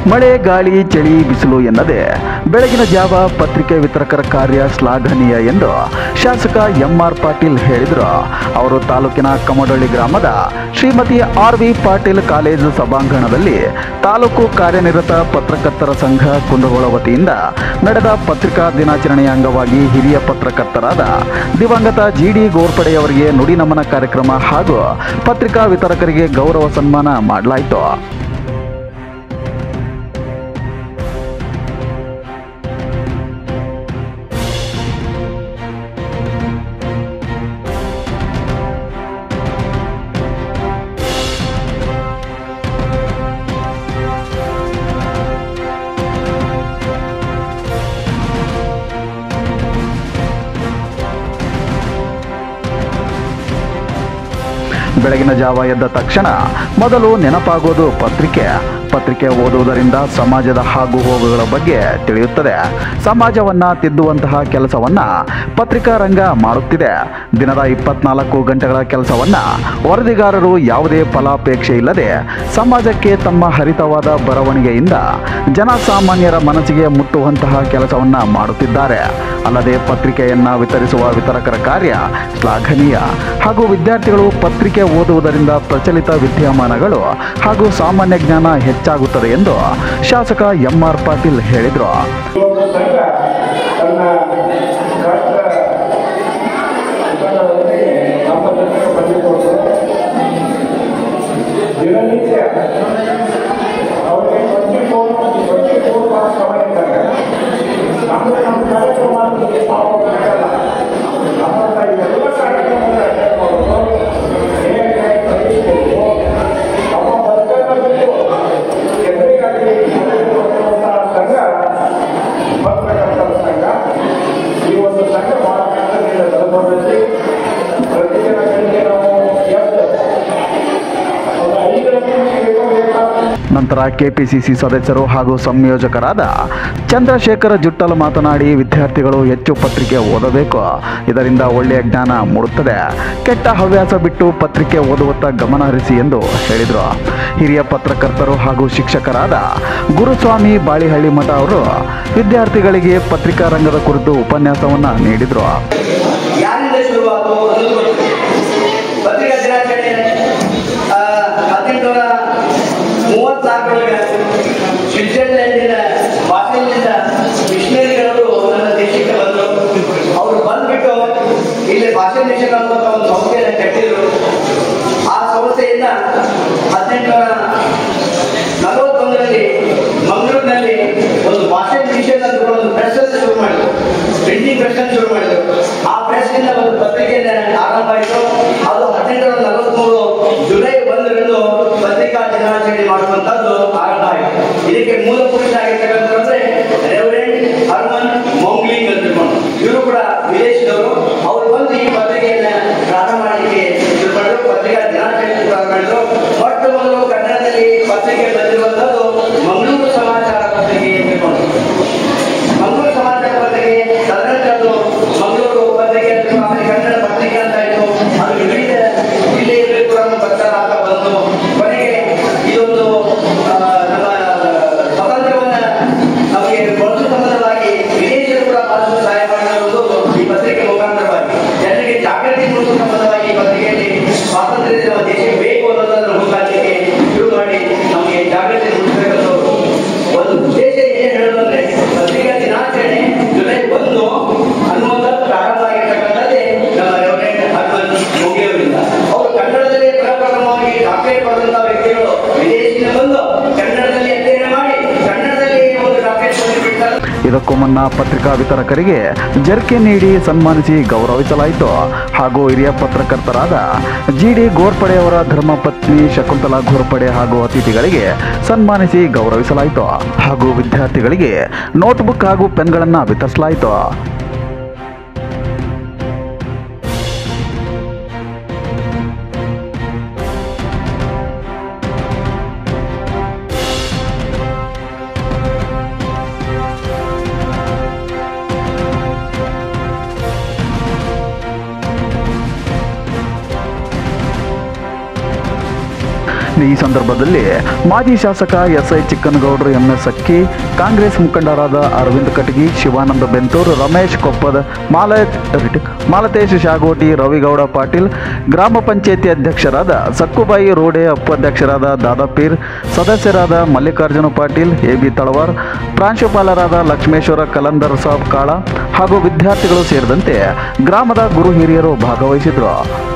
ಮಳೆ ಗಾಳಿ ಚಳಿ ಬಿಸಿಲು ಎನ್ನದೆ ಬೆಳಗಿನ ಜಾವ ಪತ್ರಿಕೆ ವಿತರಕರ ಕಾರ್ಯ ಶ್ಲಾಘನೀಯ ಎಂದು ಶಾಸಕ ಎಂಆರ್ ಪಾಟೀಲ್ ಹೇಳಿದರು. ಅವರು ತಾಲೂಕಿನ ಕಮಡಳ್ಳಿ ಗ್ರಾಮದ ಶ್ರೀಮತಿ ಆರ್.ವಿ. ಪಾಟೀಲ್ ಕಾಲೇಜು ಸಭಾಂಗಣದಲ್ಲಿ ತಾಲೂಕು ಕಾರ್ಯನಿರತ ಪತ್ರಕರ್ತರ ಸಂಘ ಕುಂದಗೋಳ ವತಿಯಿಂದ ನಡೆದ ಪತ್ರಿಕಾ ದಿನಾಚರಣೆಯ ಅಂಗವಾಗಿ ಹಿರಿಯ ಪತ್ರಕರ್ತರಾದ ದಿವಂಗತ ಜಿ.ಡಿ. ಗೋರ್ಪಡೆಯವರಿಗೆ ನುಡಿ ನಮನ ಕಾರ್ಯಕ್ರಮ ಹಾಗೂ ಪತ್ರಿಕಾ ವಿತರಕರಿಗೆ ಗೌರವ ಸನ್ಮಾನ ಮಾಡಲಾಯಿತು. ಬೆಳಗಿನ ಜಾವ ಎದ್ದ ತಕ್ಷಣ ಮೊದಲು ನೆನಪಾಗೋದು ಪತ್ರಿಕೆ ಓದುವುದರಿಂದ ಸಮಾಜದ ಆಗು ಹೋಗುಗಳ ಬಗ್ಗೆ ತಿಳಿಯುತ್ತದೆ. ಸಮಾಜವನ್ನ ತಿದ್ದುವಂತಹ ಕೆಲಸವನ್ನ ಪತ್ರಿಕಾ ರಂಗ ಮಾಡುತ್ತಿದೆ. ದಿನದ 24 ಗಂಟೆಗಳ ಕೆಲಸವನ್ನ ವರದಿಗಾರರು ಯಾವುದೇ ಫಲಾಪೇಕ್ಷೆ ಇಲ್ಲದೆ ಸಮಾಜಕ್ಕೆ ತಮ್ಮ ಹರಿತವಾದ ಬರವಣಿಗೆಯಿಂದ ಜನಸಾಮಾನ್ಯರ ಮನಸ್ಸಿಗೆ ಮುಟ್ಟುವಂತಹ ಕೆಲಸವನ್ನ ಮಾಡುತ್ತಿದ್ದಾರೆ. ಅಲ್ಲದೆ ಪತ್ರಿಕೆಯನ್ನ ವಿತರಿಸುವ ವಿತರಕರ ಕಾರ್ಯ ಶ್ಲಾಘನೀಯ ಹಾಗೂ ವಿದ್ಯಾರ್ಥಿಗಳು ಪತ್ರಿಕೆ ಓದುವುದರಿಂದ ಪ್ರಚಲಿತ ವಿದ್ಯಮಾನಗಳು ಹಾಗೂ ಸಾಮಾನ್ಯ ಜ್ಞಾನ ಹೆಚ್ಚಾಗುತ್ತದೆ ಎಂದು ಶಾಸಕ ಎಂಆರ್ ಪಾಟೀಲ್ ಹೇಳಿದರು. ನಂತರ ಕೆಪಿಸಿಸಿ ಸದಸ್ಯರು ಹಾಗೂ ಸಂಯೋಜಕರಾದ ಚಂದ್ರಶೇಖರ ಜುಟ್ಟಲ್ ಮಾತನಾಡಿ, ವಿದ್ಯಾರ್ಥಿಗಳು ಹೆಚ್ಚು ಪತ್ರಿಕೆ ಓದಬೇಕು, ಇದರಿಂದ ಒಳ್ಳೆಯ ಜ್ಞಾನ ಮೂಡುತ್ತದೆ. ಕೆಟ್ಟ ಹವ್ಯಾಸ ಬಿಟ್ಟು ಪತ್ರಿಕೆ ಓದುವತ್ತ ಗಮನ ಹರಿಸಿ ಎಂದು ಹೇಳಿದರು. ಹಿರಿಯ ಪತ್ರಕರ್ತರು ಹಾಗೂ ಶಿಕ್ಷಕರಾದ ಗುರುಸ್ವಾಮಿ ಬಾಳಿಹಳ್ಳಿ ಮಠ ಅವರು ವಿದ್ಯಾರ್ಥಿಗಳಿಗೆ ಪತ್ರಿಕಾ ರಂಗದ ಕುರಿತು ಉಪನ್ಯಾಸವನ್ನು ನೀಡಿದರು. ಸ್ವಿಟ್ಜರ್ಲೆಂಡಿನ ಬಾಸೆಲ್ನಿಂದ ಮಿಷನರಿಗಳು ನನ್ನ ದೇಶಕ್ಕೆ ಬಂದರು. ಅವರು ಬಂದ್ಬಿಟ್ಟು ಇಲ್ಲಿ ಬಾಸೆಲ್ ಮಿಷನ್ ಅನ್ನುವಂಥ ಒಂದು ಸಂಸ್ಥೆಯನ್ನು ಕಟ್ಟಿದ್ರು. ಆ ಸಂಸ್ಥೆಯಿಂದ 1841ರಲ್ಲಿ ಮಂಗಳೂರಿನಲ್ಲಿ ಒಂದು ಬಾಸೆಲ್ ಮಿಷನ್ ಅಂತ ಒಂದು ಪ್ರೆಸ್ ಅನ್ನು ಶುರು ಮಾಡಿದ್ರು. ಪ್ರಿಂಟಿಂಗ್ ಪ್ರೆಸ್ ಅನ್ನು ಶುರು ಮಾಡಿದ್ರು. ಆ ಪ್ರೆಸ್ ನಿಂದ ಒಂದು ಪತ್ರಿಕೆಯಿಂದ ಆರಂಭ ಆಯಿತು. ಅದು 1843 ಜುಲೈ 1ರಂದು ಪತ್ರಿಕಾ ದಿನಾಚರಣೆ ಮಾಡುವಂತದ್ದು ಆರಂಭ ಆಯಿತು. ಇದಕ್ಕೆ ಮೂಲ ಪುರುಷ ಆಗಿರ್ತಕ್ಕಂಥವ್ರೆ ರೆವರೆಂಡ್ ಹರ್ಮನ್ ಮೌಂಗ್ಲಿಂಗ್ ಅಂತ ಇವರು ಕೂಡ ವಿದೇಶದವರು. ಅವರು ಬಂದು ಈ ಪತ್ರಿಕೆಯನ್ನ ಪ್ರಾರಂಭ ಮಾಡಲಿಕ್ಕೆ ಶುರು ಮಾಡಿದ್ರು. ಪತ್ರಿಕಾ ದಿನಾಚರಣೆ ಪ್ರಾರಂಭ ಮಾಡಿದ್ರು. ಮೊಟ್ಟ ಮೊದಲು ಕನ್ನಡದಲ್ಲಿ ಪತ್ರಿಕೆ ಬಂದಿರುವಂತದ್ದು ಮಂಗಳೂರು ಸಮಾಚಾರ ಪತ್ರಿಕೆ ಅಂತ. ಮಂಗಳೂರು ಸಮಾಚಾರ ಪತ್ರಿಕೆ ತದನಂತರ ಮಂಗಳೂರು ಪತ್ರಿಕೆ ಅಂತ ಆಮೇಲೆ ಕನ್ನಡ ಪತ್ರಿಕೆ ಅಂತ ಆಯಿತು. ಅದು ವಿವಿಧ ಜಿಲ್ಲೆಯಲ್ಲಿ ಕೂಡ ಪ್ರಚಾರ ಆಗ್ತಾ ಬಂತು. ಕೊನೆಗೆ ಇದೊಂದು ನಮ್ಮ ಸ್ವಾತಂತ್ರ್ಯವನ್ನ ನಮಗೆ ಬಳಸುವ ಸಂಬಂಧವಾಗಿ ವಿದೇಶಿಯರು ಕೂಡ ಬಹಳಷ್ಟು ಸಹಾಯ ಮಾಡಿರುವುದು ಈ ಪತ್ರಿಕೆ ಮುಖಾಂತರವಾಗಿ ಜನರಿಗೆ ಜಾಗೃತಿ ಮೂಡಿಸುವ ಸಂಬಂಧವಾಗಿ ಈ ಪತ್ರಿಕೆಯಲ್ಲಿ ಸ್ವಾತಂತ್ರ್ಯ ನಮ್ಮ ದೇಶಕ್ಕೆ ಬೇಕು ಅನ್ನೋದನ್ನು ಹುಡುಕಾಡಲಿಕ್ಕೆ ಶುರು ಮಾಡಿ ನಮಗೆ ಜಾಗೃತಿ ಮೂಡಿಸಬೇಕಂತವರು ಒಂದು ಉದ್ದೇಶ ಏನ್ ಹೇಳೋದಂದ್ರೆ ಪತ್ರಿಕಾ ದಿನಾಚರಣೆ ಜುಲೈ 1 ಅನ್ನುವಂಥದ್ದು ಪ್ರಾರಂಭ ಆಗಿರ್ತಕ್ಕಂಥದ್ದೇ ನಮ್ಮ ರೆವರೆಂಡ್ ಹರ್ಮನ್ ಮೌಂಗ್ಲಿಯವರಿಂದ. ಅವರು ಕನ್ನಡದಲ್ಲಿ ಪ್ರಪ್ರಥಮವಾಗಿ ಡಾಕ್ಟರೇಟ್ ಪಡೆದಂತಹ ವ್ಯಕ್ತಿಗಳು ವಿದೇಶದಿಂದ ಬಂದು ಕನ್ನಡದಲ್ಲಿ ಅಧ್ಯಯನ ಮಾಡಿ ಕನ್ನಡದಲ್ಲಿ ಒಂದು ಡಾಕ್ಟರೇಟ್ ಪಡೆದಿದ್ದಾರೆ. ಇದಕ್ಕೂ ಮುನ್ನ ಪತ್ರಿಕಾ ವಿತರಕರಿಗೆ ಜರ್ಕೆ ನೀಡಿ ಸನ್ಮಾನಿಸಿ ಗೌರವಿಸಲಾಯಿತು. ಹಾಗೂ ಹಿರಿಯ ಪತ್ರಕರ್ತರಾದ ಜಿ.ಡಿ. ಗೋರ್ಪಡೆಯವರ ಧರ್ಮಪತ್ನಿ ಶಕುಂತಲಾ ಗೋರ್ಪಡೆ ಹಾಗೂ ಅತಿಥಿಗಳಿಗೆ ಸನ್ಮಾನಿಸಿ ಗೌರವಿಸಲಾಯಿತು. ಹಾಗೂ ವಿದ್ಯಾರ್ಥಿಗಳಿಗೆ ನೋಟ್ಬುಕ್ ಹಾಗೂ ಪೆನ್ಗಳನ್ನು ವಿತರಿಸಲಾಯಿತು. ಈ ಸಂದರ್ಭದಲ್ಲಿ ಮಾಜಿ ಶಾಸಕ SI ಚಿಕ್ಕನಗೌಡರು MS ಅಕ್ಕಿ, ಕಾಂಗ್ರೆಸ್ ಮುಖಂಡರಾದ ಅರವಿಂದ್ ಕಟಗಿ, ಶಿವಾನಂದ ಬೆಂತೂರ್, ರಮೇಶ್ ಕೊಪ್ಪದ, ಮಾಲತೇಶ್ ಶಾಗೋಟಿ, ರವಿಗೌಡ ಪಾಟೀಲ್, ಗ್ರಾಮ ಪಂಚಾಯಿತಿ ಅಧ್ಯಕ್ಷರಾದ ಸಕ್ಕುಬಾಯಿ ರೋಡೆ, ಉಪಾಧ್ಯಕ್ಷರಾದ ದಾದಾಪೀರ್, ಸದಸ್ಯರಾದ ಮಲ್ಲಿಕಾರ್ಜುನ ಪಾಟೀಲ್, AB ತಳವಾರ್, ಪ್ರಾಂಶುಪಾಲರಾದ ಲಕ್ಷ್ಮೇಶ್ವರ ಕಲಂದರ್ ಸಾಬ್ ಕಾಳ ಹಾಗೂ ವಿದ್ಯಾರ್ಥಿಗಳು ಸೇರಿದಂತೆ ಗ್ರಾಮದ ಗುರು ಹಿರಿಯರು ಭಾಗವಹಿಸಿದ್ರು.